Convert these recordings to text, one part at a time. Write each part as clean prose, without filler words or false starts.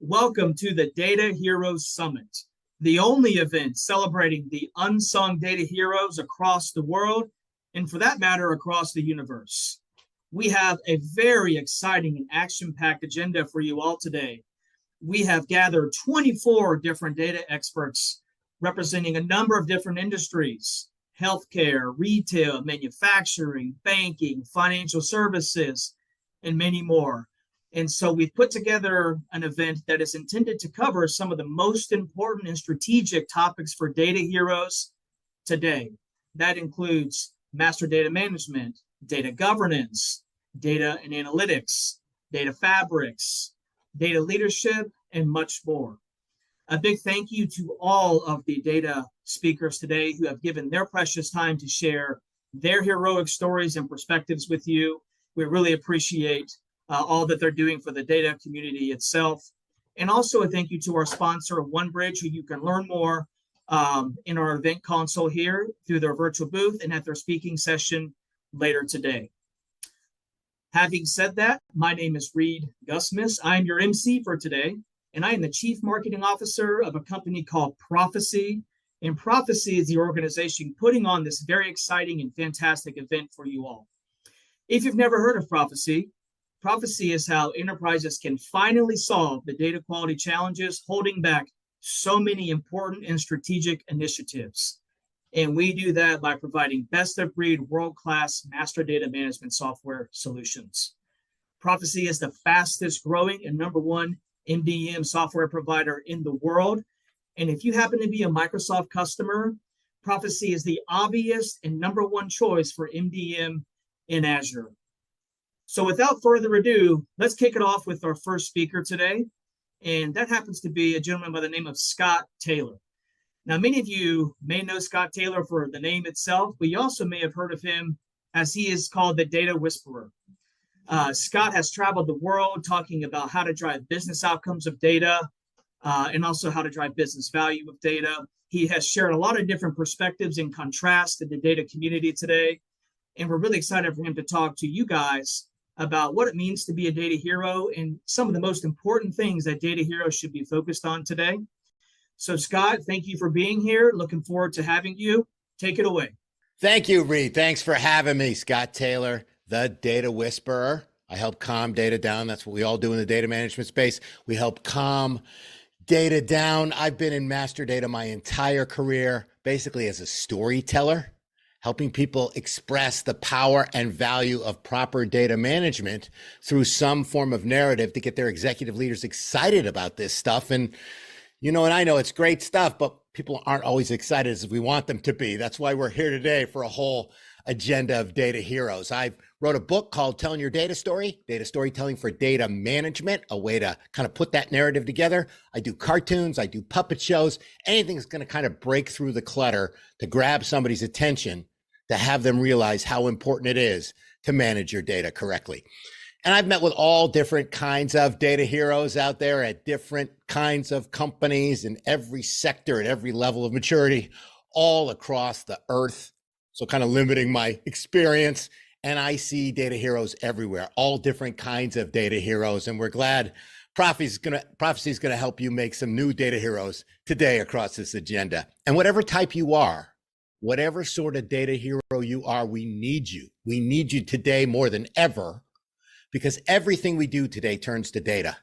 Welcome to the Data Heroes Summit, the only event celebrating the unsung data heroes across the world, and for that matter, across the universe. We have a very exciting and action-packed agenda for you all today. We have gathered 24 different data experts representing a number of different industries: healthcare, retail, manufacturing, banking, financial services, and many more. And so we've put together an event that is intended to cover some of the most important and strategic topics for data heroes today. That includes master data management, data governance, data and analytics, data fabrics, data leadership, and much more. A big thank you to all of the data speakers today who have given their precious time to share their heroic stories and perspectives with you. We really appreciate all that they're doing for the data community itself. And also a thank you to our sponsor, OneBridge, who you can learn more in our event console here through their virtual booth and at their speaking session later today. Having said that, my name is Reed Gusmus. I'm your MC for today, and I am the Chief Marketing Officer of a company called Prophecy. And Prophecy is the organization putting on this very exciting and fantastic event for you all. If you've never heard of Prophecy, Prophecy is how enterprises can finally solve the data quality challenges holding back so many important and strategic initiatives. And we do that by providing best-of-breed, world-class master data management software solutions. Prophecy is the fastest growing and number one MDM software provider in the world. And if you happen to be a Microsoft customer, Prophecy is the obvious and number one choice for MDM in Azure. So without further ado, let's kick it off with our first speaker today. And that happens to be a gentleman by the name of Scott Taylor. Now, many of you may know Scott Taylor for the name itself, but you also may have heard of him as he is called the Data Whisperer. Scott has traveled the world talking about how to drive business outcomes of data and also how to drive business value of data. He has shared a lot of different perspectives in contrast to the data community today. And we're really excited for him to talk to you guys about what it means to be a data hero and some of the most important things that data heroes should be focused on today. So Scott, thank you for being here. Looking forward to having you. Take it away. Thank you, Reed. Thanks for having me. Scott Taylor, the Data Whisperer. I help calm data down. That's what we all do in the data management space. We help calm data down. I've been in master data my entire career, basically as a storyteller, helping people express the power and value of proper data management through some form of narrative to get their executive leaders excited about this stuff. And, and I know it's great stuff, but people aren't always excited as we want them to be. That's why we're here today for a whole agenda of data heroes. I wrote a book called Telling Your Data Story, Data Storytelling for Data Management, a way to kind of put that narrative together. I do cartoons, I do puppet shows, anything that's going to kind of break through the clutter to grab somebody's attention, to have them realize how important it is to manage your data correctly. And I've met with all different kinds of data heroes out there at different kinds of companies in every sector, at every level of maturity, all across the earth. So kind of limiting my experience. And I see data heroes everywhere, all different kinds of data heroes. And we're glad Prophecy is going to help you make some new data heroes today across this agenda. And whatever type you are, whatever sort of data hero you are, we need you. We need you today more than ever, because everything we do today turns to data.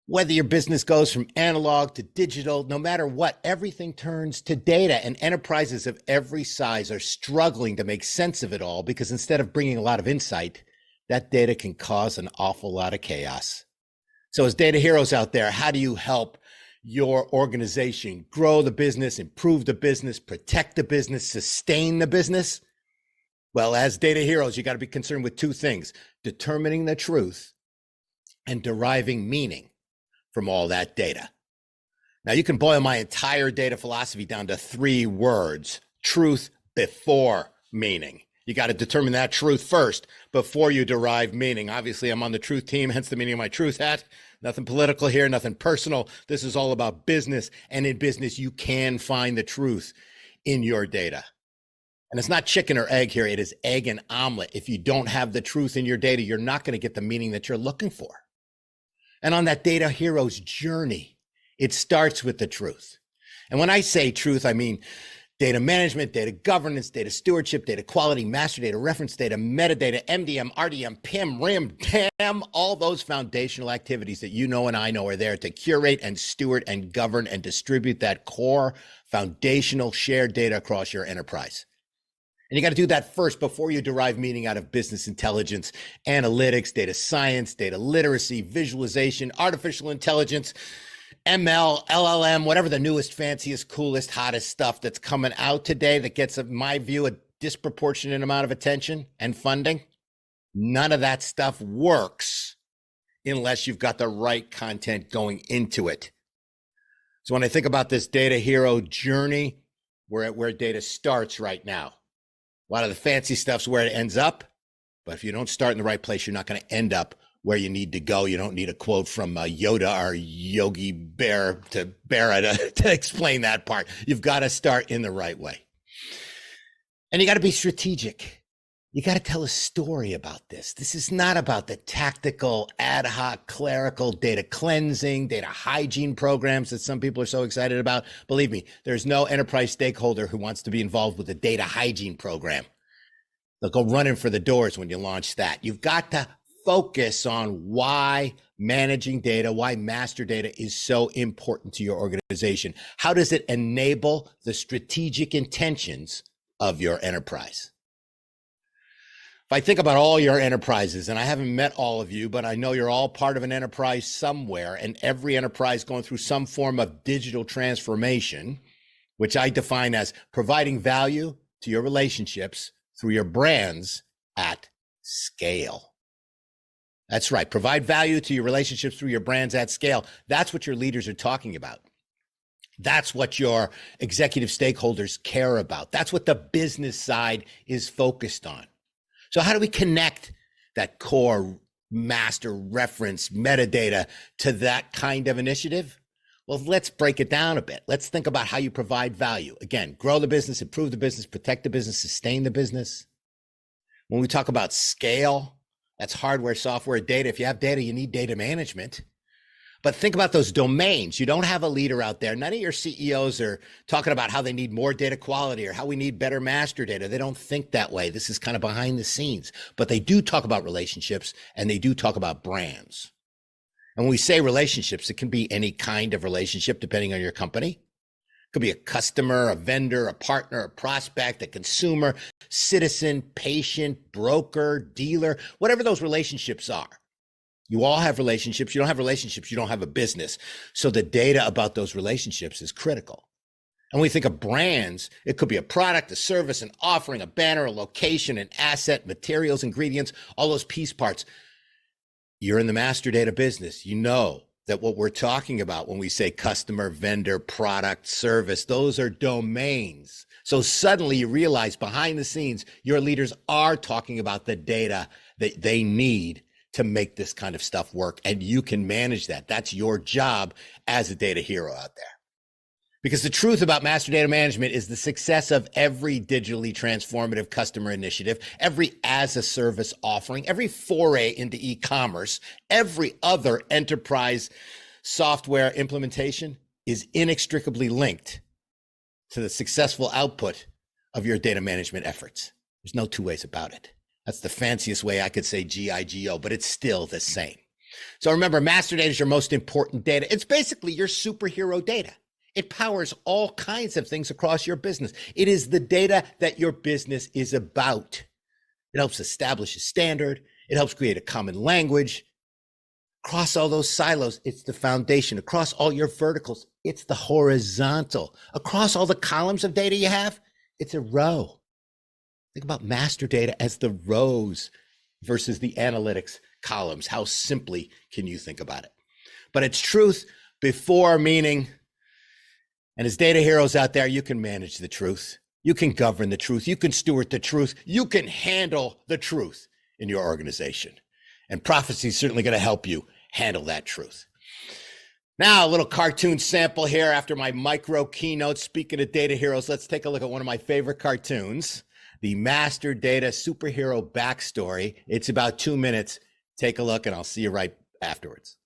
Whether your business goes from analog to digital, no matter what, everything turns to data, and enterprises of every size are struggling to make sense of it all, because instead of bringing a lot of insight, that data can cause an awful lot of chaos. So as data heroes out there, how do you help your organization grow the business, improve the business, protect the business, sustain the business? Well, as data heroes, you got to be concerned with two things: determining the truth and deriving meaning from all that data. Now, you can boil my entire data philosophy down to 3 words: truth before meaning. You got to determine that truth first before you derive meaning. Obviously, I'm on the truth team, hence the meaning of my truth hat. Nothing political here, nothing personal. This is all about business. And in business, you can find the truth in your data. And it's not chicken or egg here. It is egg and omelet. If you don't have the truth in your data, you're not going to get the meaning that you're looking for. And on that data hero's journey, it starts with the truth. And when I say truth, I mean data management, data governance, data stewardship, data quality, master data, reference data, metadata, MDM, RDM, PIM, RIM, TAM, all those foundational activities that you know and I know are there to curate and steward and govern and distribute that core foundational shared data across your enterprise. And you got to do that first before you derive meaning out of business intelligence, analytics, data science, data literacy, visualization, artificial intelligence, ML, LLM, whatever the newest, fanciest, coolest, hottest stuff that's coming out today that gets, in my view, a disproportionate amount of attention and funding. None of that stuff works unless you've got the right content going into it. So when I think about this data hero journey, we're at where data starts right now. A lot of the fancy stuff's where it ends up, but if you don't start in the right place, you're not going to end up where you need to go. You don't need a quote from Yoda or Yogi Bear to explain that part. You've got to start in the right way. And you got to be strategic. You got to tell a story about this. This is not about the tactical, ad hoc, clerical data cleansing, data hygiene programs that some people are so excited about. Believe me, there's no enterprise stakeholder who wants to be involved with a data hygiene program. They'll go running for the doors when you launch that. You've got to focus on why managing data, why master data is so important to your organization. How does it enable the strategic intentions of your enterprise? If I think about all your enterprises, and I haven't met all of you, but I know you're all part of an enterprise somewhere, and every enterprise going through some form of digital transformation, which I define as providing value to your relationships through your brands at scale. That's right. Provide value to your relationships through your brands at scale. That's what your leaders are talking about. That's what your executive stakeholders care about. That's what the business side is focused on. So how do we connect that core master reference metadata to that kind of initiative? Well, let's break it down a bit. Let's think about how you provide value. Again, grow the business, improve the business, protect the business, sustain the business. When we talk about scale, that's hardware, software, data. If you have data, you need data management. But think about those domains. You don't have a leader out there. None of your CEOs are talking about how they need more data quality or how we need better master data. They don't think that way. This is kind of behind the scenes. But they do talk about relationships and they do talk about brands. And when we say relationships, it can be any kind of relationship depending on your company. It could be a customer, a vendor, a partner, a prospect, a consumer, citizen, patient, broker, dealer, whatever those relationships are. You all have relationships. You don't have relationships, you don't have a business. So the data about those relationships is critical. And when we think of brands, it could be a product, a service, an offering, a banner, a location, an asset, materials, ingredients, all those piece parts. You're in the master data business. You know that what we're talking about when we say customer, vendor, product, service, those are domains. So suddenly you realize behind the scenes, your leaders are talking about the data that they need to make this kind of stuff work. And you can manage that. That's your job as a data hero out there. Because the truth about master data management is the success of every digitally transformative customer initiative, every as a service offering, every foray into e-commerce, every other enterprise software implementation is inextricably linked to the successful output of your data management efforts. There's no two ways about it. That's the fanciest way I could say GIGO, but it's still the same. So remember, master data is your most important data. It's basically your superhero data. It powers all kinds of things across your business. It is the data that your business is about. It helps establish a standard. It helps create a common language. Across all those silos, it's the foundation. Across all your verticals, it's the horizontal. Across all the columns of data you have, it's a row. Think about master data as the rows versus the analytics columns. How simply can you think about it? But it's truth before meaning. And as data heroes out there, you can manage the truth. You can govern the truth. You can steward the truth. You can handle the truth in your organization. And prophecy is certainly going to help you handle that truth. Now, a little cartoon sample here after my micro keynote. Speaking of data heroes, let's take a look at one of my favorite cartoons, the Master Data Superhero Backstory. It's about 2 minutes. Take a look, and I'll see you right afterwards.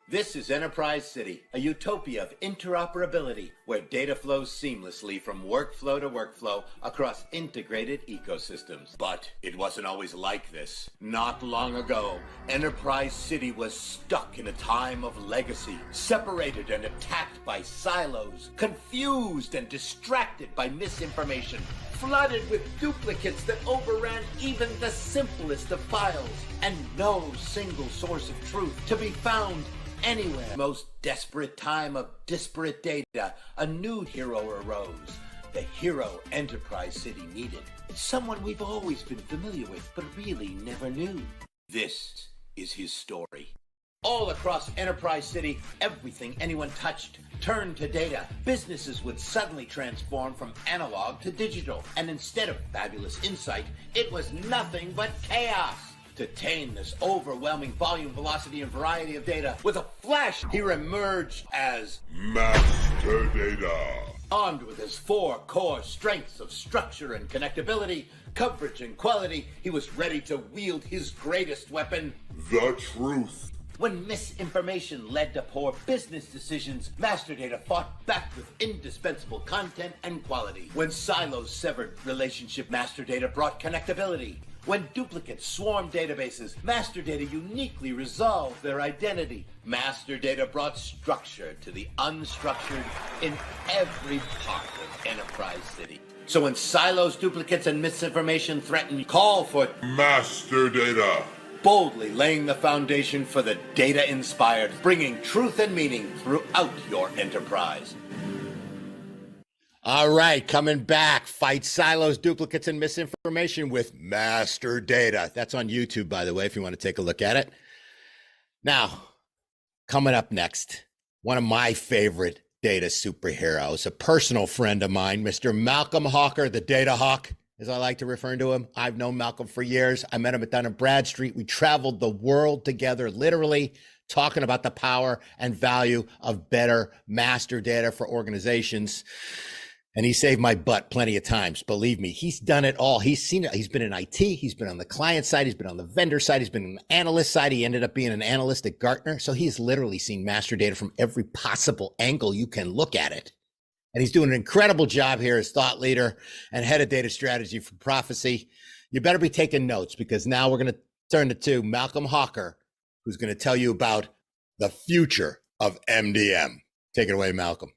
This is Enterprise City, a utopia of interoperability where data flows seamlessly from workflow to workflow across integrated ecosystems. But it wasn't always like this. Not long ago, Enterprise City was stuck in a time of legacy, separated and attacked by silos, confused and distracted by misinformation, flooded with duplicates that overran even the simplest of files, and no single source of truth to be found anywhere. Most desperate time of disparate data, a new hero arose. The hero Enterprise City needed. Someone we've always been familiar with, but really never knew. This is his story. All across Enterprise City, everything anyone touched turned to data. Businesses would suddenly transform from analog to digital. And instead of fabulous insight, it was nothing but chaos. To tame this overwhelming volume, velocity, and variety of data, with a flash, he emerged as Master Data. Armed with his 4 core strengths of structure and connectability, coverage and quality, he was ready to wield his greatest weapon, The truth. When misinformation led to poor business decisions, Master Data fought back with indispensable content and quality. When silos severed relationship, Master Data brought connectability. When duplicates swarmed databases, Master Data uniquely resolved their identity. Master Data brought structure to the unstructured in every part of Enterprise City. So when silos, duplicates, and misinformation threaten, call for Master Data. boldly laying the foundation for the data-inspired, bringing truth and meaning throughout your enterprise. All right, coming back, fight silos, duplicates, and misinformation with Master Data. That's on YouTube, by the way, if you want to take a look at it. Now, coming up next, one of my favorite data superheroes, a personal friend of mine, Mr. Malcolm Hawker, the Data Hawk, as I like to refer to him. I've known Malcolm for years. I met him at Dun & Bradstreet. We traveled the world together, literally talking about the power and value of better master data for organizations. And he saved my butt plenty of times. Believe me, he's done it all. He's seen it. He's been in IT. He's been on the client side. He's been on the vendor side. He's been on the analyst side. He ended up being an analyst at Gartner. So he's literally seen master data from every possible angle you can look at it. And he's doing an incredible job here as thought leader and head of data strategy for Prophecy. You better be taking notes, because now we're going to turn to Malcolm Hawker, who's going to tell you about the future of MDM. Take it away, Malcolm.